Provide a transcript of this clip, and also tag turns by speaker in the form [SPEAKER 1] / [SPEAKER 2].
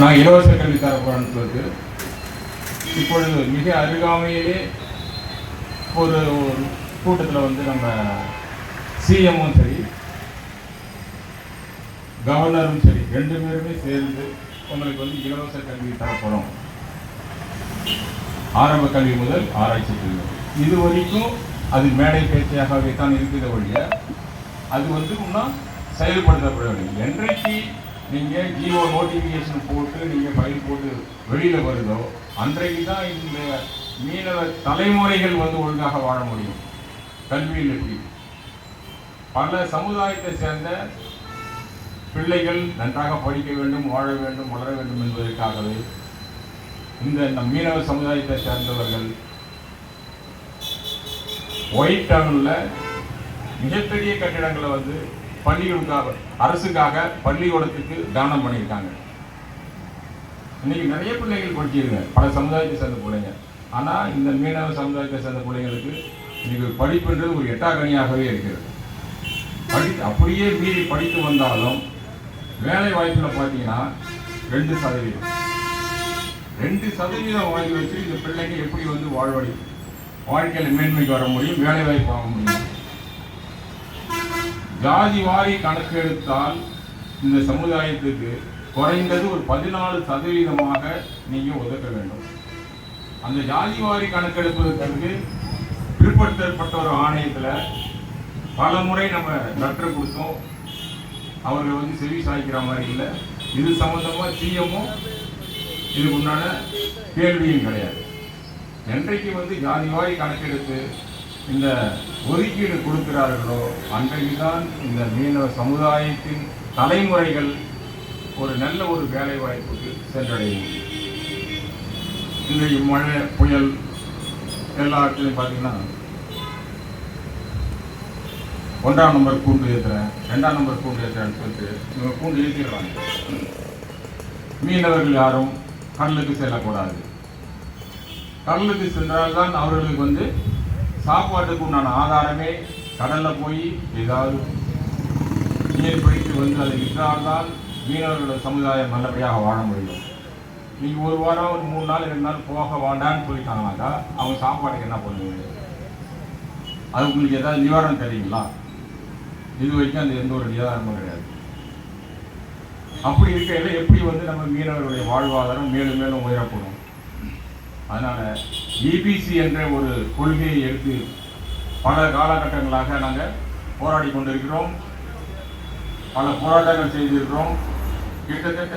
[SPEAKER 1] நான் இலவச கல்வி தரப்போறேன்னு சொல்லிட்டு இப்பொழுது மிக அருகாமையிலே ஒரு கூட்டத்தில் வந்து நம்ம சிஎம்மும் சரி கவர்னரும் சரி 2 பேருமே சேர்ந்து உங்களுக்கு வந்து இலவச கல்வி தரப்படும், ஆரம்ப கல்வி முதல் ஆராய்ச்சி கல்வி. இது வரைக்கும் அது மேடை பேச்சாகவே தான் இருக்கிற வழிய அது வந்து இன்னும் செயல்படுத்தப்படவில்லை. என்றைக்கு நீங்கள் ஜிஓ நோட்டிஃபிகேஷன் போட்டு நீங்கள் ஃபைல் போட்டு வெளியில் வருதோ அன்றைக்கு தான் இந்த மீனவ தலைமுறைகள் வந்து ஒழுங்காக வாழ முடியும். கல்வியில் எப்படி பல சமுதாயத்தை சேர்ந்த பிள்ளைகள் நன்றாக படிக்க வேண்டும், வாழ வேண்டும், வளர வேண்டும் என்பதற்காகவே இந்த மீனவ சமுதாயத்தை சேர்ந்தவர்கள் ஒயிட் டவுனில் மிகப்பெரிய கட்டிடங்களை வந்து பள்ளிகளுக்காக அரசுக்காக பள்ளிக்கூடத்துக்கு தானம் பண்ணியிருக்காங்க. இன்னைக்கு நிறைய பிள்ளைகள் படிச்சிருங்க, பல சமுதாயத்தை சேர்ந்த பிள்ளைங்க. ஆனால் இந்த மீனவ சமுதாயத்தை சேர்ந்த பிள்ளைங்களுக்கு இன்னைக்கு படிப்புன்றது ஒரு எட்டாக்கணியாகவே இருக்கிறது. அப்படியே மீறி படித்து வந்தாலும் வேலை வாய்ப்பில் பார்த்தீங்கன்னா 2% வாங்கி வச்சு இந்த பிள்ளைங்க எப்படி வந்து வாழ்க்கையில் மேன்மைக்கு வர முடியும், வேலை வாய்ப்பு வாங்க முடியும். ஜாதி வாரி கணக்கெடுத்தால் இந்த சமுதாயத்துக்கு குறைந்தது ஒரு 14% நீங்கள் ஒதுக்க வேண்டும். அந்த ஜாதி வாரி கணக்கெடுப்பதற்கு பிற்படுத்தப்பட்ட ஒரு ஆணையத்தில் பல முறை நம்ம லெட்டர் கொடுத்தோம், அவர்கள் வந்து செவி சாய்க்கிற மாதிரி இல்லை. இது சம்பந்தமாக சிஎம்மும் இதுக்கு உண்டான கேள்வியும் கிடையாது. என்றைக்கு வந்து ஜாதி வாரி கணக்கெடுத்து இந்த ஒதுக்கீடு கொடுக்கிறார்களோ அன்றைக்கு தான் இந்த மீனவ சமுதாயத்தின் தலைமுறைகள் ஒரு நல்ல ஒரு வேலை வாய்ப்புக்கு சென்றடையும். இன்றைக்கு மழை புயல் எல்லா இடத்துலையும் பார்த்தீங்கன்னா 1ஆம் நம்பர் கூண்டு ஏற்றுறேன், 2ஆம் நம்பர் கூண்டு ஏற்றுறேன்னு சொல்லிட்டு இவங்க கூண்டு ஏற்றிடுறாங்க. மீனவர்கள் யாரும் கடலுக்கு செல்லக்கூடாது. கடலுக்கு சென்றால்தான் அவர்களுக்கு வந்து சாப்பாட்டுக்கு உண்டான ஆதாரமே கடலில் போய் ஏதாவது நீர் பிடித்து வந்து அதை விற்றால்தான் மீனவர்களோட சமுதாயம் நல்லபடியாக வாழ முடியும். நீங்கள் ஒரு வாரம் ஒரு 3 நாள் 2 நாள் போக வேண்டான்னு சொல்லிட்டாங்கனாக்கா அவங்க சாப்பாட்டுக்கு என்ன பண்ணுவீங்க? அது உங்களுக்கு ஏதாவது நிவாரணம் தெரியுங்களா? இது வரைக்கும் அந்த எந்த ஒரு நிவாரணமும் கிடையாது. அப்படி இருக்கையில் எப்படி வந்து நம்ம மீனவர்களுடைய வாழ்வாதாரம் மேலும் மேலும் உயரப்படும்? அதனால் இபிசி என்ற ஒரு கொள்கையை எடுத்து பல காலகட்டங்களாக நாங்கள் போராடி கொண்டிருக்கிறோம், பல போராட்டங்கள் செய்திருக்கிறோம். கிட்டத்தட்ட